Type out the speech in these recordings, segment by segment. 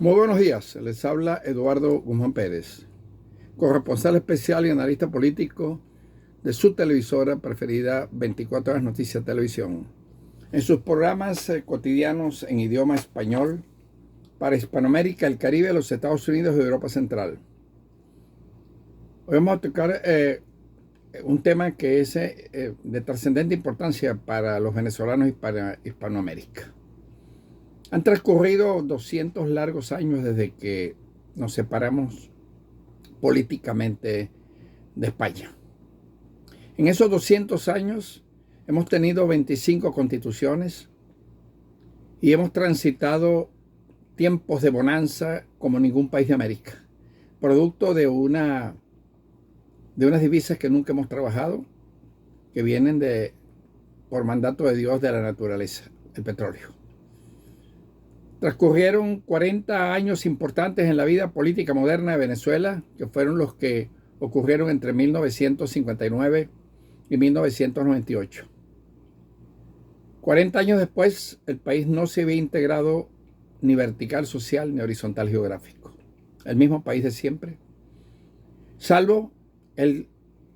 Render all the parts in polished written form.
Muy buenos días, les habla Eduardo Guzmán Pérez, corresponsal especial y analista político de su televisora preferida 24 Horas Noticias Televisión. En sus programas cotidianos en idioma español para Hispanoamérica, el Caribe, los Estados Unidos y Europa Central. Hoy vamos a tocar un tema que es de trascendente importancia para los venezolanos y para Hispanoamérica. Han transcurrido 200 largos años desde que nos separamos políticamente de España. En esos 200 años hemos tenido 25 constituciones y hemos transitado tiempos de bonanza como ningún país de América, producto de unas divisas que nunca hemos trabajado, que vienen por mandato de Dios de la naturaleza, el petróleo. Transcurrieron 40 años importantes en la vida política moderna de Venezuela, que fueron los que ocurrieron entre 1959 y 1998. 40 años después, el país no se había integrado ni vertical social ni horizontal geográfico. El mismo país de siempre, salvo el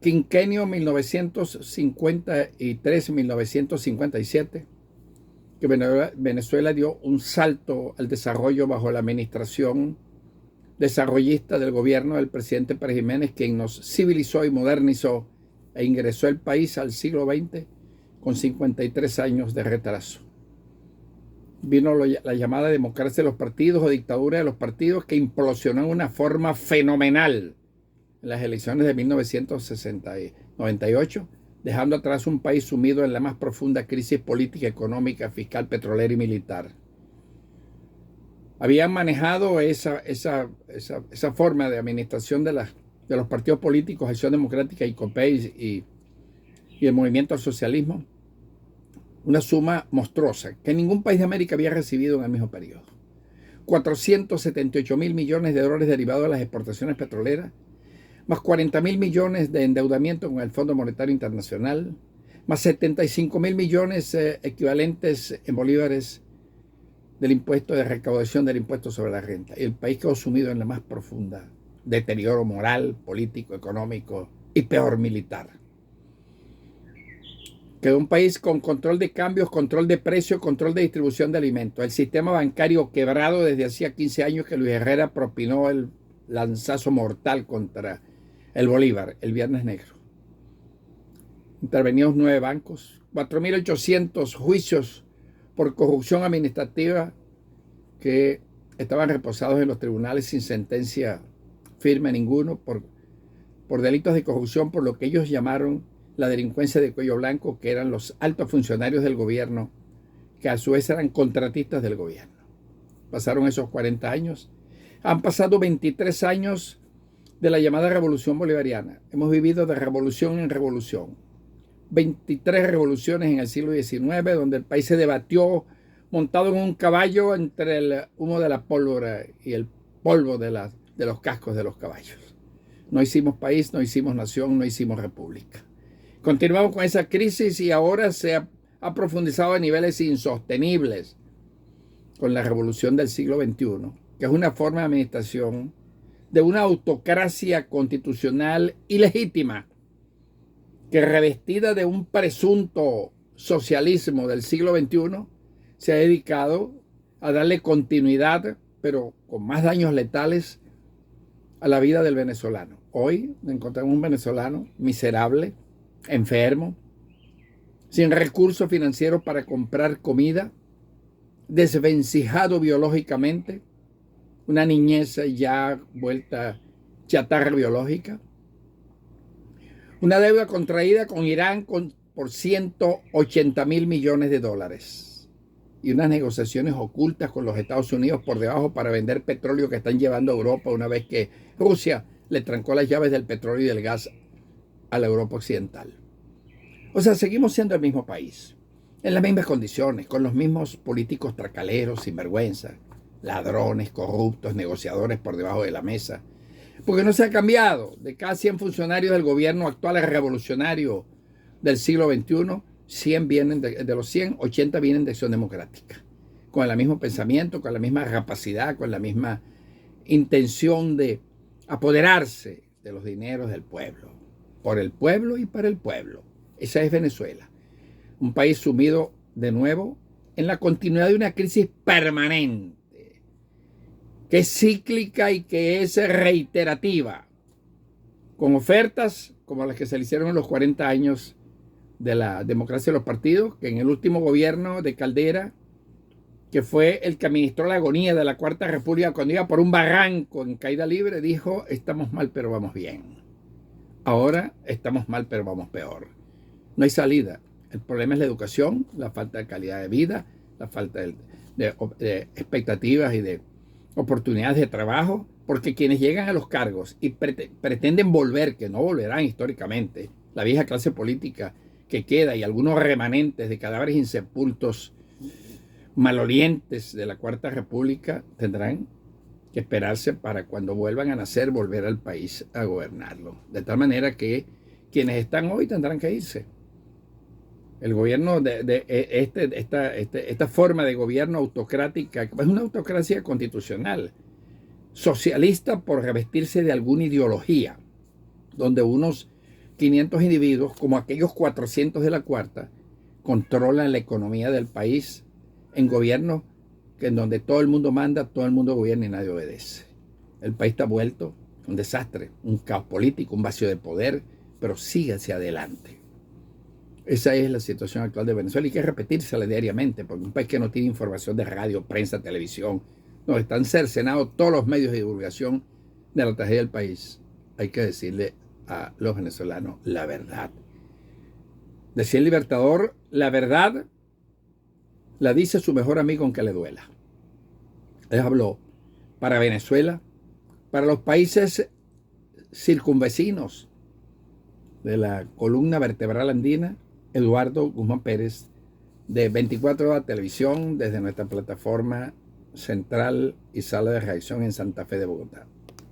quinquenio 1953-1957, que Venezuela dio un salto al desarrollo bajo la administración desarrollista del gobierno del presidente Pérez Jiménez, quien nos civilizó y modernizó e ingresó el país al siglo XX con 53 años de retraso. Vino la llamada democracia de los partidos o dictadura de los partidos, que implosionó de una forma fenomenal en las elecciones de 1998, dejando atrás un país sumido en la más profunda crisis política, económica, fiscal, petrolera y militar. Habían manejado esa forma de administración de los partidos políticos, Acción Democrática y COPEI y el movimiento al socialismo, una suma monstruosa que ningún país de América había recibido en el mismo periodo. 478.000 millones de dólares derivados de las exportaciones petroleras, más 40.000 millones de endeudamiento con el Fondo Monetario Internacional, más 75.000 millones equivalentes en bolívares del impuesto de recaudación del impuesto sobre la renta. Y el país quedó sumido en la más profunda deterioro moral, político, económico y peor, militar. Quedó un país con control de cambios, control de precios, control de distribución de alimentos. El sistema bancario quebrado desde hacía 15 años que Luis Herrera propinó el lanzazo mortal contra el Bolívar, el Viernes Negro. Intervenidos 9 bancos, 4.800 juicios por corrupción administrativa que estaban reposados en los tribunales sin sentencia firme ninguno por delitos de corrupción, por lo que ellos llamaron la delincuencia de cuello blanco, que eran los altos funcionarios del gobierno, que a su vez eran contratistas del gobierno. Pasaron esos 40 años. Han pasado 23 años de la llamada Revolución Bolivariana. Hemos vivido de revolución en revolución. 23 revoluciones en el siglo XIX, donde el país se debatió montado en un caballo entre el humo de la pólvora y el polvo de los cascos de los caballos. No hicimos país, no hicimos nación, no hicimos república. Continuamos con esa crisis y ahora se ha profundizado a niveles insostenibles con la revolución del siglo XXI, que es una forma de administración de una autocracia constitucional ilegítima, que revestida de un presunto socialismo del siglo XXI, se ha dedicado a darle continuidad, pero con más daños letales, a la vida del venezolano. Hoy encontramos un venezolano miserable, enfermo, sin recursos financieros para comprar comida, desvencijado biológicamente, una niñez ya vuelta chatarra biológica, una deuda contraída con Irán por 180.000 millones de dólares y unas negociaciones ocultas con los Estados Unidos por debajo para vender petróleo que están llevando a Europa, una vez que Rusia le trancó las llaves del petróleo y del gas a la Europa occidental. O sea, seguimos siendo el mismo país, en las mismas condiciones, con los mismos políticos tracaleros, sinvergüenza, ladrones, corruptos, negociadores por debajo de la mesa, porque no se ha cambiado. De cada 100 funcionarios del gobierno actual revolucionario del siglo XXI, 100 vienen de los 100, 80 vienen de Acción Democrática. con el mismo pensamiento, con la misma rapacidad, con la misma intención de apoderarse de los dineros del pueblo, por el pueblo y para el pueblo. Esa es Venezuela, un país sumido de nuevo en la continuidad de una crisis permanente, que es cíclica y que es reiterativa, con ofertas como las que se le hicieron en los 40 años de la democracia de los partidos, que en el último gobierno de Caldera, que fue el que administró la agonía de la Cuarta República cuando iba por un barranco en caída libre, dijo: estamos mal pero vamos bien. Ahora estamos mal pero vamos peor. No hay salida. El problema es la educación, la falta de calidad de vida, la falta de expectativas y de oportunidades de trabajo, porque quienes llegan a los cargos y pretenden volver, que no volverán históricamente, la vieja clase política que queda y algunos remanentes de cadáveres insepultos malolientes de la Cuarta República, tendrán que esperarse para cuando vuelvan a nacer, volver al país a gobernarlo. De tal manera que quienes están hoy tendrán que irse. El gobierno esta forma de gobierno autocrática es una autocracia constitucional, socialista por revestirse de alguna ideología, donde unos 500 individuos, como aquellos 400 de la Cuarta, controlan la economía del país en gobiernos en donde todo el mundo manda, todo el mundo gobierna y nadie obedece. El país está vuelto un desastre, un caos político, un vacío de poder, pero sigue hacia adelante. Esa es la situación actual de Venezuela y hay que repetírsela diariamente, porque un país que no tiene información de radio, prensa, televisión, nos están cercenados todos los medios de divulgación de la tragedia del país. Hay que decirle a los venezolanos la verdad. Decía el Libertador: la verdad la dice su mejor amigo aunque le duela. Él habló para Venezuela, para los países circunvecinos de la columna vertebral andina, Eduardo Guzmán Pérez, de 24 Horas Televisión, desde nuestra plataforma central y sala de reacción en Santa Fe de Bogotá.